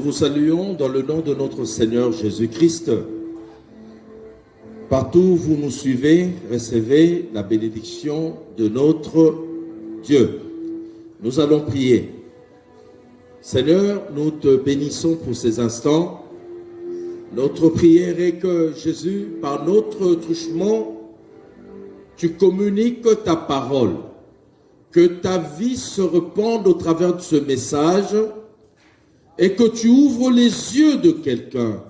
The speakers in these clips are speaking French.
vous saluons dans le nom de notre Seigneur Jésus-Christ. Partout où vous nous suivez, recevez la bénédiction de notre Dieu. Nous allons prier. Seigneur, nous te bénissons pour ces instants. Notre prière est que Jésus, par notre truchement, tu communiques ta parole, que ta vie se répande au travers de ce message et que tu ouvres les yeux de quelqu'un,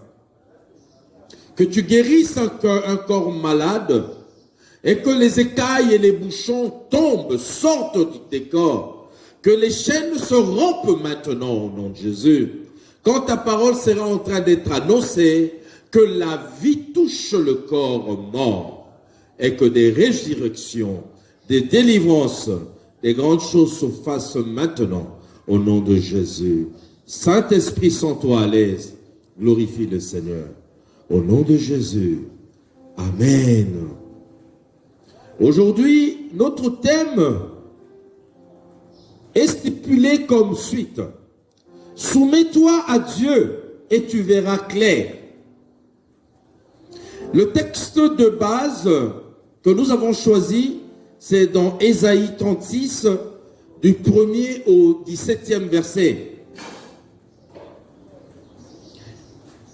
que tu guérisses un corps malade et que les écailles et les bouchons tombent, sortent des corps, que les chaînes se rompent maintenant au nom de Jésus. Quand ta parole sera en train d'être annoncée, que la vie touche le corps mort et que des résurrections, des délivrances, des grandes choses se fassent maintenant au nom de Jésus. Saint-Esprit, sens toi à l'aise, glorifie le Seigneur. Au nom de Jésus, Amen. Aujourd'hui, notre thème est stipulé comme suite. Soumets-toi à Dieu et tu verras clair. Le texte de base que nous avons choisi, c'est dans Ésaïe 36, du 1er au 17e verset.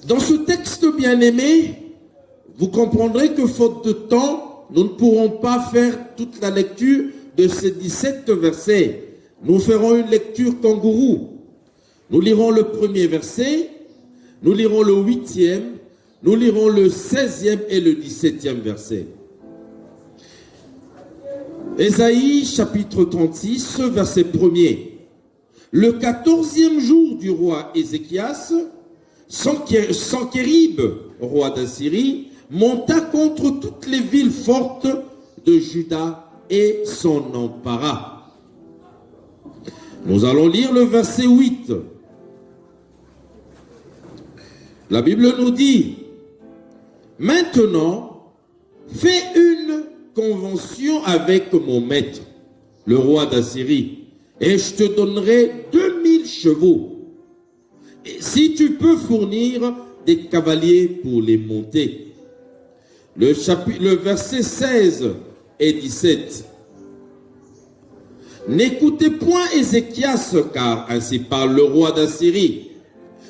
Dans ce texte bien-aimé, vous comprendrez que faute de temps, nous ne pourrons pas faire toute la lecture de ces 17 versets. Nous ferons une lecture kangourou. Nous lirons le premier verset, nous lirons le 8e, nous lirons le 16e et le 17e verset. Ésaïe chapitre 36, verset 1er. Le 14e jour du roi Ézéchias, Sankérib, roi d'Assyrie, monta contre toutes les villes fortes de Juda et son emparra. Nous allons lire le verset 8. La Bible nous dit, « Maintenant, fais une convention avec mon maître, le roi d'Assyrie, et je te donnerai 2000 chevaux. Et si tu peux fournir des cavaliers pour les monter. » Le verset 16 et 17. « N'écoutez point Ézéchias, car ainsi parle le roi d'Assyrie.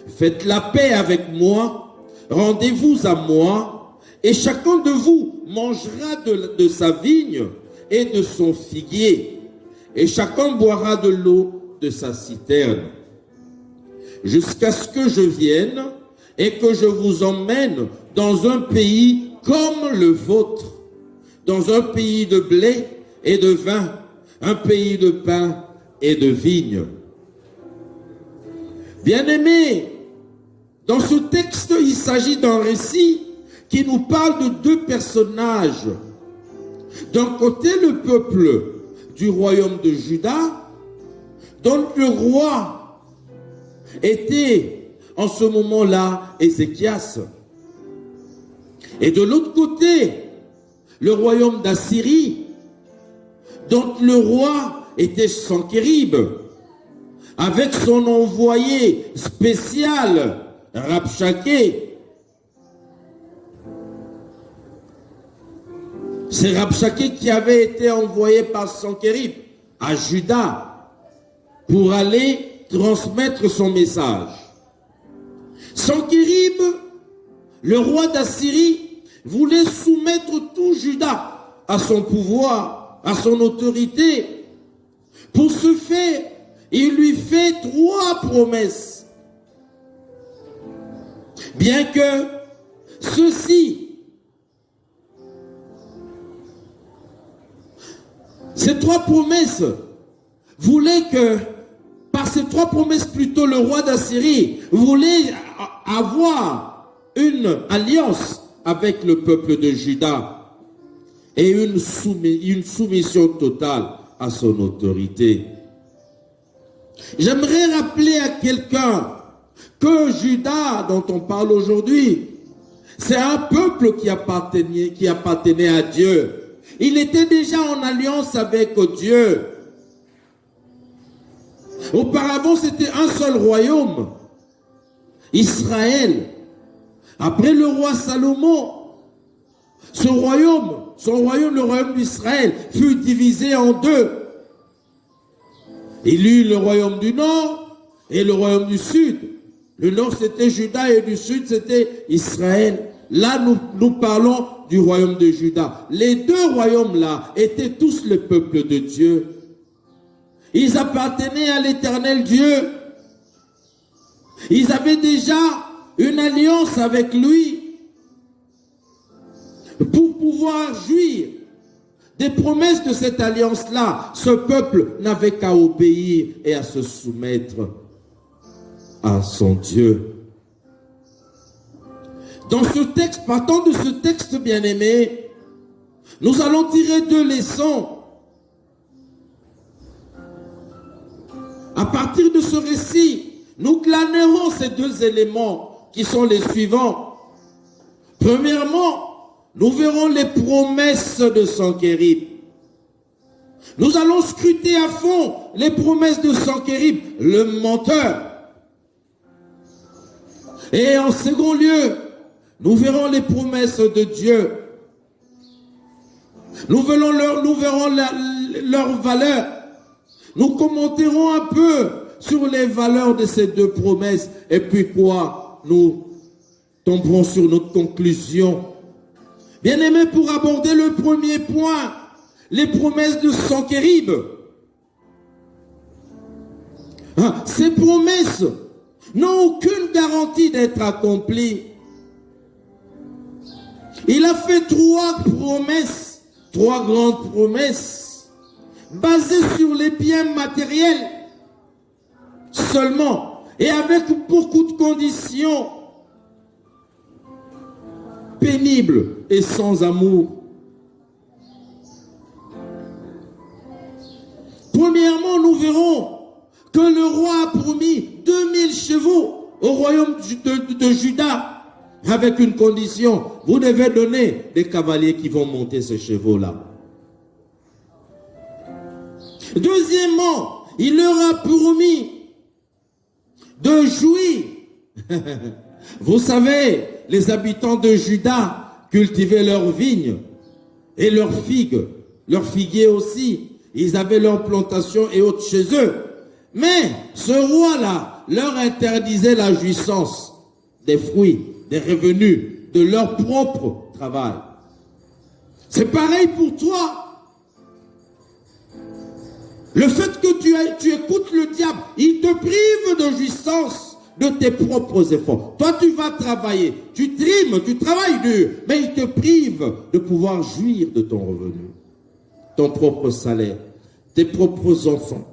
Faites la paix avec moi, rendez-vous à moi, et chacun de vous mangera de sa vigne et de son figuier, et chacun boira de l'eau de sa citerne, jusqu'à ce que je vienne et que je vous emmène dans un pays comme le vôtre, dans un pays de blé et de vin, un pays de pain et de vigne. » Bien-aimés, dans ce texte, il s'agit d'un récit qui nous parle de deux personnages. D'un côté, le peuple du royaume de Juda, dont le roi était en ce moment-là Ézéchias. Et de l'autre côté, le royaume d'Assyrie, dont le roi était Sankérib, avec son envoyé spécial, Rabchaké. C'est Rabchaké qui avait été envoyé par Sankérib à Juda pour aller transmettre son message. Sankérib, le roi d'Assyrie, voulait soumettre tout Juda à son pouvoir, à son autorité. Pour ce faire, il lui fait 3 promesses. Bien que ces 3 promesses voulaient que, par ces 3 promesses plutôt, le roi d'Assyrie voulait avoir une alliance avec le peuple de Juda et une soumission totale à son autorité. J'aimerais rappeler à quelqu'un que Juda, dont on parle aujourd'hui, c'est un peuple qui appartenait à Dieu. Il était déjà en alliance avec Dieu. Auparavant, c'était un seul royaume. Israël, après le roi Salomon, son royaume, le royaume d'Israël, fut divisé en deux. Il y eut le royaume du nord et le royaume du sud. Le nord c'était Juda et du sud c'était Israël. Là nous parlons du royaume de Juda. Les deux royaumes-là étaient tous le peuple de Dieu. Ils appartenaient à l'Éternel Dieu. Ils avaient déjà une alliance avec lui pour pouvoir jouir des promesses de cette alliance-là. Ce peuple n'avait qu'à obéir et à se soumettre à son Dieu. Dans ce texte, partant de ce texte bien-aimé, nous allons tirer deux leçons. À partir de ce récit, nous glanerons ces deux éléments qui sont les suivants. Premièrement, nous verrons les promesses de Sanchérib. Nous allons scruter à fond les promesses de Sanchérib, le menteur. Et en second lieu, nous verrons les promesses de Dieu. Nous verrons leur valeur. Nous commenterons un peu sur les valeurs de ces deux promesses. Et puis quoi? Nous tomberons sur notre conclusion. Bien-aimés, pour aborder le premier point, les promesses de Sanchérib. Ces promesses n'ont aucune garantie d'être accomplies. Il a fait trois promesses, trois grandes promesses, basées sur les biens matériels seulement, et avec beaucoup de conditions pénibles et sans amour. Premièrement, nous verrons que le roi a promis 2000 chevaux au royaume de Juda, avec une condition: vous devez donner des cavaliers qui vont monter ces chevaux-là. Deuxièmement, il leur a promis de jouir. Vous savez, les habitants de Juda cultivaient leurs vignes et leurs figues, leurs figuiers aussi. Ils avaient leurs plantations et autres chez eux. Mais ce roi-là leur interdisait la jouissance des fruits, des revenus, de leur propre travail. C'est pareil pour toi. Le fait que tu écoutes le diable, il te prive de jouissance de tes propres efforts. Toi, tu vas travailler, tu trimes, tu travailles dur, mais il te prive de pouvoir jouir de ton revenu, ton propre salaire, tes propres enfants.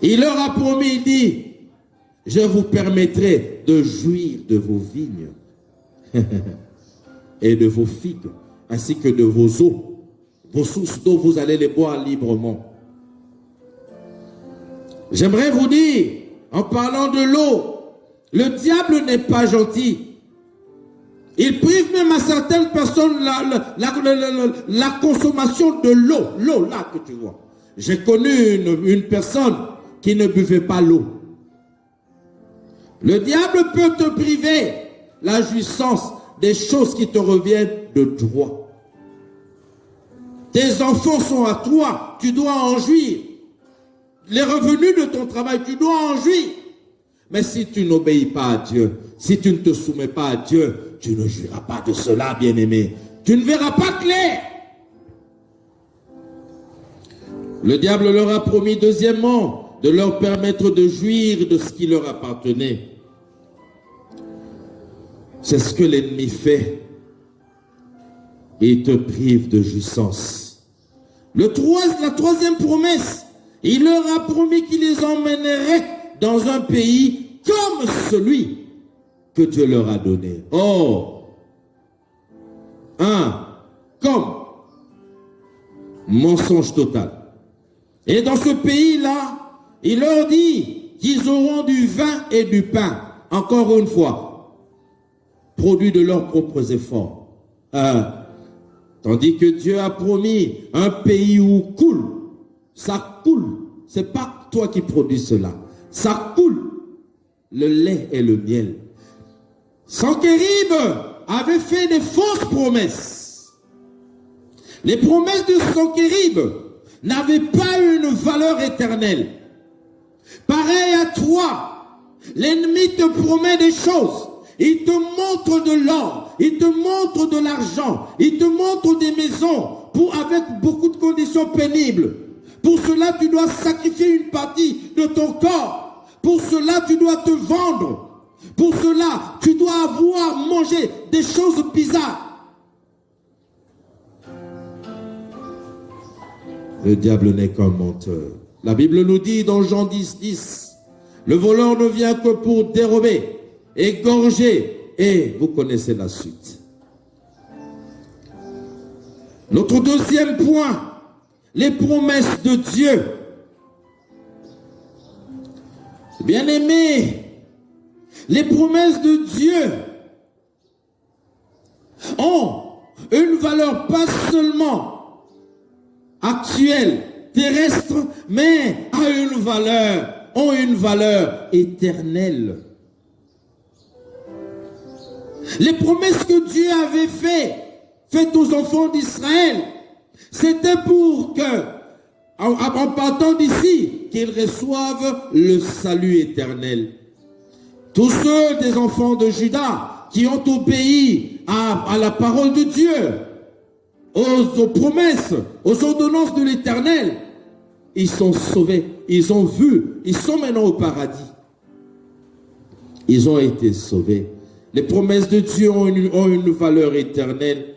Il leur a promis, il dit: je vous permettrai de jouir de vos vignes et de vos figues, ainsi que de vos eaux. Vos sources d'eau, vous allez les boire librement. J'aimerais vous dire, en parlant de l'eau, le diable n'est pas gentil. Il prive même à certaines personnes la consommation de l'eau. L'eau là que tu vois. J'ai connu une personne qui ne buvait pas l'eau. Le diable peut te priver la jouissance des choses qui te reviennent de droit. Tes enfants sont à toi, tu dois en jouir. Les revenus de ton travail, tu dois en jouir. Mais si tu n'obéis pas à Dieu, si tu ne te soumets pas à Dieu, tu ne jouiras pas de cela, bien-aimé. Tu ne verras pas clair. Le diable leur a promis, deuxièmement, de leur permettre de jouir de ce qui leur appartenait. C'est ce que l'ennemi fait. Il te prive de jouissance. La troisième promesse, il leur a promis qu'il les emmènerait dans un pays comme celui que Dieu leur a donné. Oh! Comme mensonge total. Et dans ce pays-là, il leur dit qu'ils auront du vin et du pain. Encore une fois, produit de leurs propres efforts. Tandis que Dieu a promis un pays où coule. Ça coule. C'est pas toi qui produis cela. Ça coule. le lait et le miel. Sanchérib avait fait des fausses promesses. Les promesses de Sanchérib n'avaient pas une valeur éternelle. Pareil à toi, l'ennemi te promet des choses. Il te montre de l'or, il te montre de l'argent, il te montre des maisons avec beaucoup de conditions pénibles. Pour cela, tu dois sacrifier une partie de ton corps. Pour cela, tu dois te vendre. Pour cela, tu dois avoir mangé des choses bizarres. Le diable n'est qu'un menteur. La Bible nous dit dans Jean 10, le voleur ne vient que pour dérober, égorger, et vous connaissez la suite. Notre deuxième point, les promesses de Dieu. Bien-aimés, les promesses de Dieu ont une valeur pas seulement actuelle, terrestre, mais ont une valeur éternelle. Les promesses que Dieu avait faites aux enfants d'Israël, c'était pour que, en partant d'ici, qu'ils reçoivent le salut éternel. Tous ceux des enfants de Juda qui ont obéi à la parole de Dieu, aux promesses, aux ordonnances de l'Éternel, ils sont sauvés, ils ont vu, ils sont maintenant au paradis. Ils ont été sauvés. Les promesses de Dieu ont une valeur éternelle.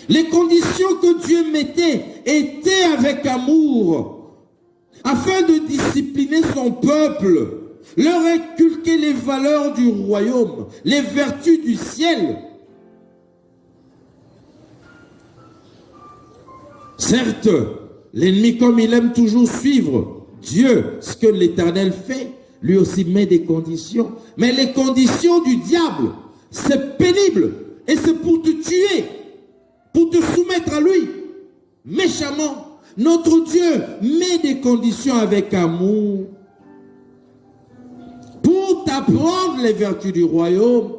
Les conditions que Dieu mettait étaient avec amour, afin de discipliner son peuple, leur inculquer les valeurs du royaume, les vertus du ciel. Certes, l'ennemi, comme il aime toujours suivre Dieu, ce que l'Éternel fait, lui aussi met des conditions. Mais les conditions du diable, c'est pénible et c'est pour te tuer, pour te soumettre à lui, méchamment. Notre Dieu met des conditions avec amour pour t'apprendre les vertus du royaume.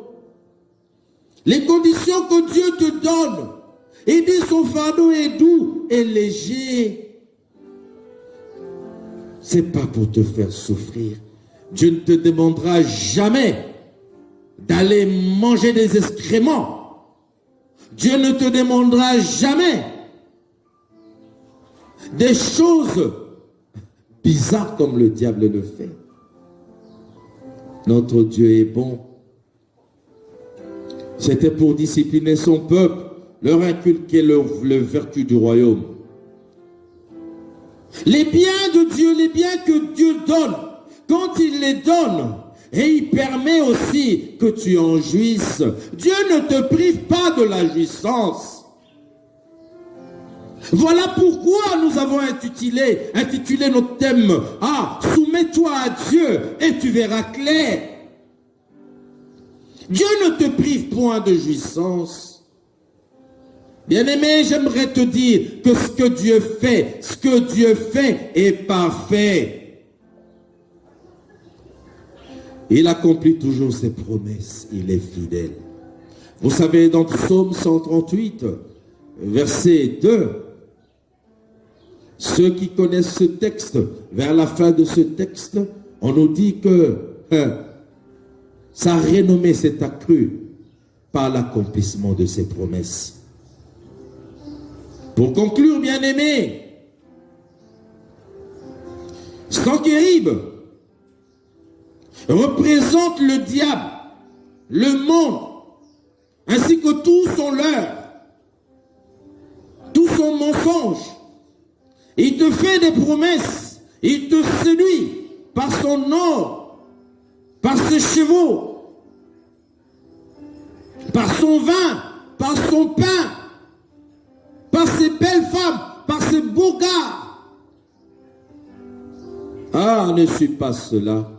Les conditions que Dieu te donne. Il dit son fardeau est doux et léger. C'est pas pour te faire souffrir. Dieu ne te demandera jamais d'aller manger des excréments. Dieu ne te demandera jamais des choses bizarres comme le diable le fait. Notre Dieu est bon. C'était pour discipliner son peuple, leur inculquer les vertus du royaume. Les biens de Dieu, les biens que Dieu donne, quand il les donne, et il permet aussi que tu en jouisses. Dieu ne te prive pas de la jouissance. Voilà pourquoi nous avons intitulé notre thème « Soumets-toi à Dieu et tu verras clair ». Dieu ne te prive point de jouissance. Bien-aimé, j'aimerais te dire que ce que Dieu fait est parfait. Il accomplit toujours ses promesses, il est fidèle. Vous savez, dans Psaume 138, verset 2, ceux qui connaissent ce texte, vers la fin de ce texte, on nous dit que sa renommée s'est accrue par l'accomplissement de ses promesses. Pour conclure, bien-aimés, Sanchérib représente le diable, le monde, ainsi que tout son leurre, tout son mensonge. Il te fait des promesses, il te séduit par son or, par ses chevaux, par son vin, par son pain, par ses belles femmes, par ses beaux gars. Ah, ne suis pas cela.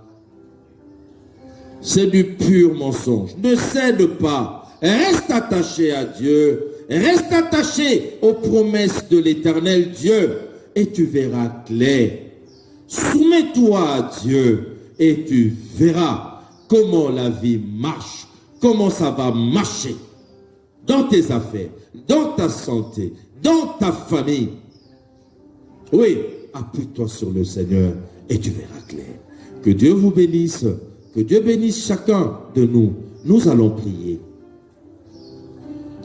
C'est du pur mensonge. Ne cède pas. Reste attaché à Dieu. Reste attaché aux promesses de l'Éternel Dieu et tu verras clair. Soumets-toi à Dieu. et tu verras comment la vie marche, comment ça va marcher dans tes affaires, dans ta santé, dans ta famille. Oui, appuie-toi sur le Seigneur et tu verras clair. Que Dieu vous bénisse, que Dieu bénisse chacun de nous. Nous allons prier.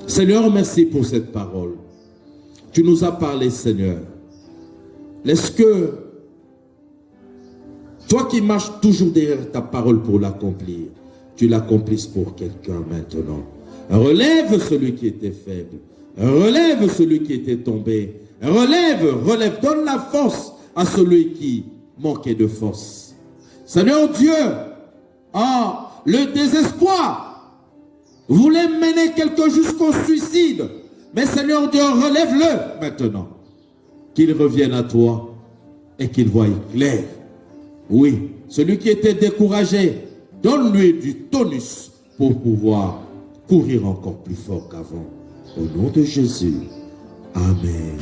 Seigneur, merci pour cette parole. Tu nous as parlé, Seigneur. Est-ce que toi qui marches toujours derrière ta parole pour l'accomplir, tu l'accomplisses pour quelqu'un maintenant. Relève celui qui était faible. Relève celui qui était tombé. Relève. Donne la force à celui qui manquait de force. Seigneur Dieu, le désespoir voulait mener quelqu'un jusqu'au suicide. Mais Seigneur Dieu, relève-le maintenant. Qu'il revienne à toi et qu'il voie clair. Oui, celui qui était découragé, donne-lui du tonus pour pouvoir courir encore plus fort qu'avant. Au nom de Jésus. Amen.